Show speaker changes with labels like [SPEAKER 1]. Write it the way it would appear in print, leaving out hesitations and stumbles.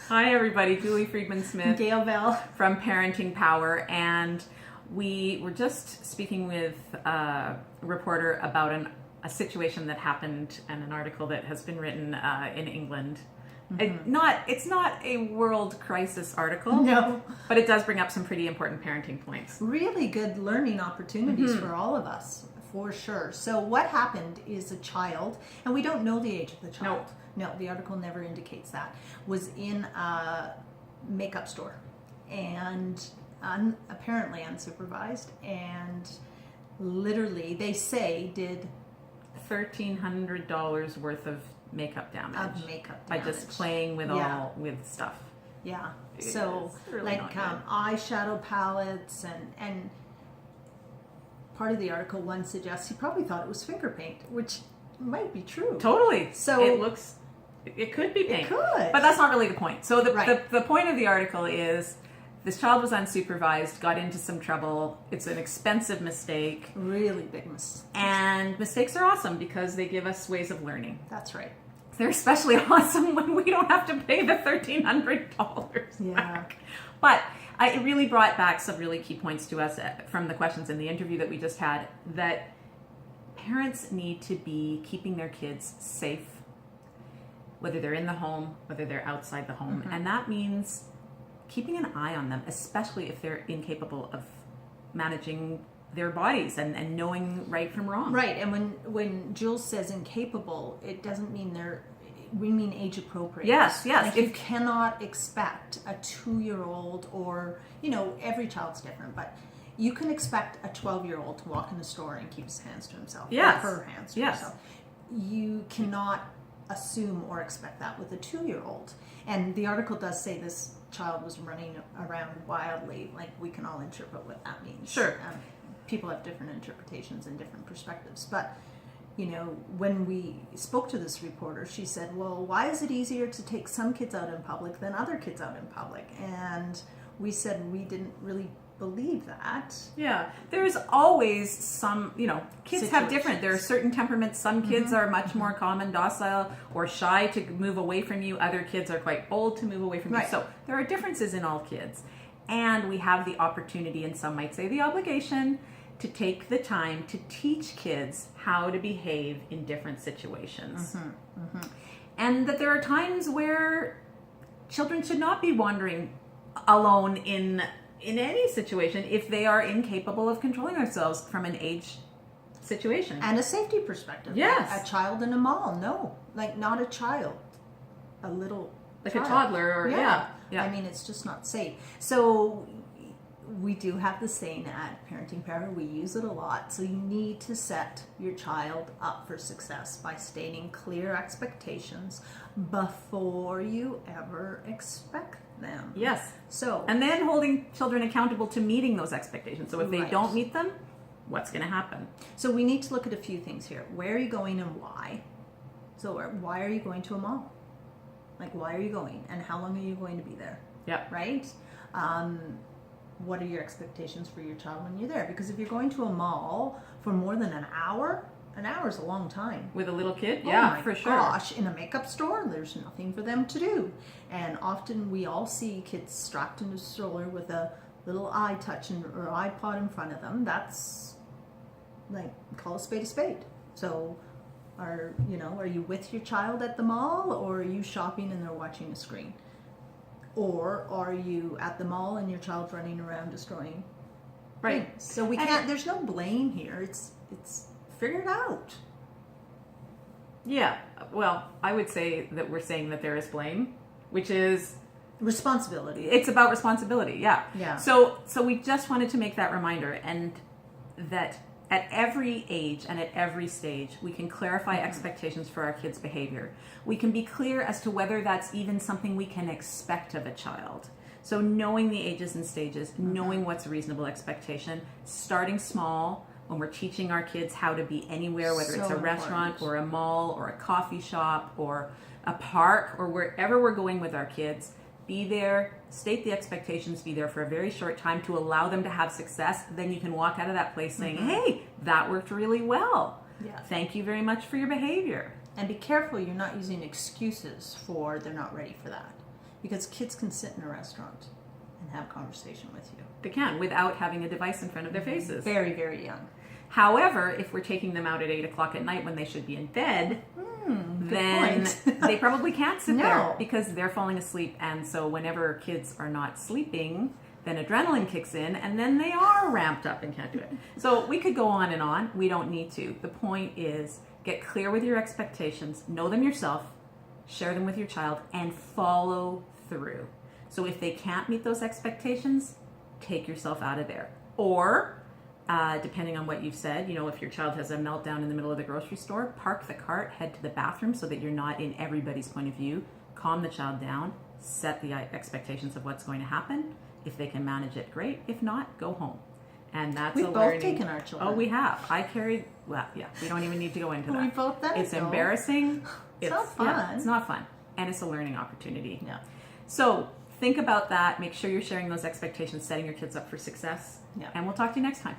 [SPEAKER 1] Hi everybody, Julie Friedman-Smith.
[SPEAKER 2] Gail Bell.
[SPEAKER 1] From Parenting Power, and we were just speaking with a reporter about a situation that happened and an article that has been written in England. It's not a world crisis article,
[SPEAKER 2] No.
[SPEAKER 1] but it does bring up some pretty important parenting points.
[SPEAKER 2] Really good learning opportunities for all of us, for sure. So what happened is a child, and we don't know the age of the child. No, the article never indicates that, was in a makeup store and apparently unsupervised, and literally, they say, did
[SPEAKER 1] $1,300 worth of makeup damage. By just playing with with stuff.
[SPEAKER 2] Yeah. So
[SPEAKER 1] really
[SPEAKER 2] like eyeshadow palettes and part of the article, one suggests he probably thought it was finger paint, which might be true.
[SPEAKER 1] Totally.
[SPEAKER 2] So
[SPEAKER 1] it could be paint.
[SPEAKER 2] It could.
[SPEAKER 1] But that's not really the point. So the point of the article is this child was unsupervised, got into some trouble. It's an expensive mistake.
[SPEAKER 2] Really big mistake.
[SPEAKER 1] And mistakes are awesome because they give us ways of learning.
[SPEAKER 2] That's right.
[SPEAKER 1] They're especially awesome when we don't have to pay the $1,300 back. But it really brought back some really key points to us from the questions in the interview that we just had, that parents need to be keeping their kids safe, whether they're in the home, whether they're outside the home. And that means keeping an eye on them, especially if they're incapable of managing their bodies and knowing right from wrong.
[SPEAKER 2] Right. And when Jules says incapable, it doesn't mean we mean age appropriate.
[SPEAKER 1] Yes.
[SPEAKER 2] Like you cannot expect a 2-year-old, or, every child's different, but you can expect a 12-year-old to walk in the store and keep his hands to himself.
[SPEAKER 1] Yes.
[SPEAKER 2] Or her hands to herself. You cannot assume or expect that with a 2-year-old. And the article does say this child was running around wildly. Like, we can all interpret what that means.
[SPEAKER 1] Sure.
[SPEAKER 2] People have different interpretations and different perspectives. But, when we spoke to this reporter, she said, well, why is it easier to take some kids out in public than other kids out in public? And we said we didn't really believe that.
[SPEAKER 1] Yeah, there's always some, kids have different, there are certain temperaments. Some kids are much more calm and docile or shy to move away from you. Other kids are quite bold to move away from you. So there are differences in all kids. And we have the opportunity, and some might say the obligation, to take the time to teach kids how to behave in different situations. And that there are times where children should not be wandering alone in any situation if they are incapable of controlling themselves from an age situation.
[SPEAKER 2] And a safety perspective.
[SPEAKER 1] Yes.
[SPEAKER 2] Like a child in a mall, no. Like, not a child. A little
[SPEAKER 1] like
[SPEAKER 2] child.
[SPEAKER 1] A toddler or yeah.
[SPEAKER 2] I mean, it's just not safe. So we do have the saying at Parenting Power, we use it a lot. So you need to set your child up for success by stating clear expectations before you ever expect them.
[SPEAKER 1] Yes.
[SPEAKER 2] So,
[SPEAKER 1] and then holding children accountable to meeting those expectations. So if they don't meet them, what's going to happen?
[SPEAKER 2] So we need to look at a few things here. Where are you going and why? So why are you going to a mall? Like, why are you going? And how long are you going to be there?
[SPEAKER 1] Yeah.
[SPEAKER 2] Right? What are your expectations for your child when you're there? Because if you're going to a mall for more than an hour is a long time.
[SPEAKER 1] With a little kid?
[SPEAKER 2] Oh
[SPEAKER 1] yeah,
[SPEAKER 2] my
[SPEAKER 1] for sure.
[SPEAKER 2] Gosh, in a makeup store, there's nothing for them to do. And often we all see kids strapped in a stroller with a little iTouch or iPod in front of them. That's like, call a spade a spade. So are you with your child at the mall, or are you shopping and they're watching a screen? Or are you at the mall and your child's running around destroying things? So we can't, there's no blame here. It's figured out.
[SPEAKER 1] Yeah. Well, I would say that we're saying that there is blame, which is
[SPEAKER 2] responsibility.
[SPEAKER 1] It's about responsibility. Yeah.
[SPEAKER 2] Yeah.
[SPEAKER 1] So we just wanted to make that reminder, and that at every age and at every stage, we can clarify expectations for our kids' behavior. We can be clear as to whether that's even something we can expect of a child. So knowing the ages and stages, knowing what's a reasonable expectation, starting small when we're teaching our kids how to be anywhere, whether it's a restaurant or a mall or a coffee shop or a park or wherever we're going with our kids. Be there, state the expectations, be there for a very short time to allow them to have success. Then you can walk out of that place saying, hey, that worked really well.
[SPEAKER 2] Yeah.
[SPEAKER 1] Thank you very much for your behavior.
[SPEAKER 2] And be careful you're not using excuses for they're not ready for that. because kids can sit in a restaurant and have conversation with you.
[SPEAKER 1] They can, without having a device in front of their faces.
[SPEAKER 2] Very, very young.
[SPEAKER 1] However, if we're taking them out at 8 o'clock at night when they should be in bed, then they probably can't sit there because they're falling asleep. And so whenever kids are not sleeping, then adrenaline kicks in and then they are ramped up and can't do it. So we could go on and on. We don't need to. The point is, get clear with your expectations, know them yourself, share them with your child, and follow through. So if they can't meet those expectations, take yourself out of there. Or depending on what you've said, if your child has a meltdown in the middle of the grocery store, park the cart, head to the bathroom so that you're not in everybody's point of view. Calm the child down, set the expectations of what's going to happen. If they can manage it, great. If not, go home. And that's
[SPEAKER 2] We've both taken our children.
[SPEAKER 1] Oh, we have. We don't even need to go into that.
[SPEAKER 2] We've both done it.
[SPEAKER 1] It's embarrassing.
[SPEAKER 2] It's not fun.
[SPEAKER 1] Yeah, it's not fun. And it's a learning opportunity.
[SPEAKER 2] Yeah.
[SPEAKER 1] So think about that. Make sure you're sharing those expectations, setting your kids up for success.
[SPEAKER 2] Yeah.
[SPEAKER 1] And we'll talk to you next time.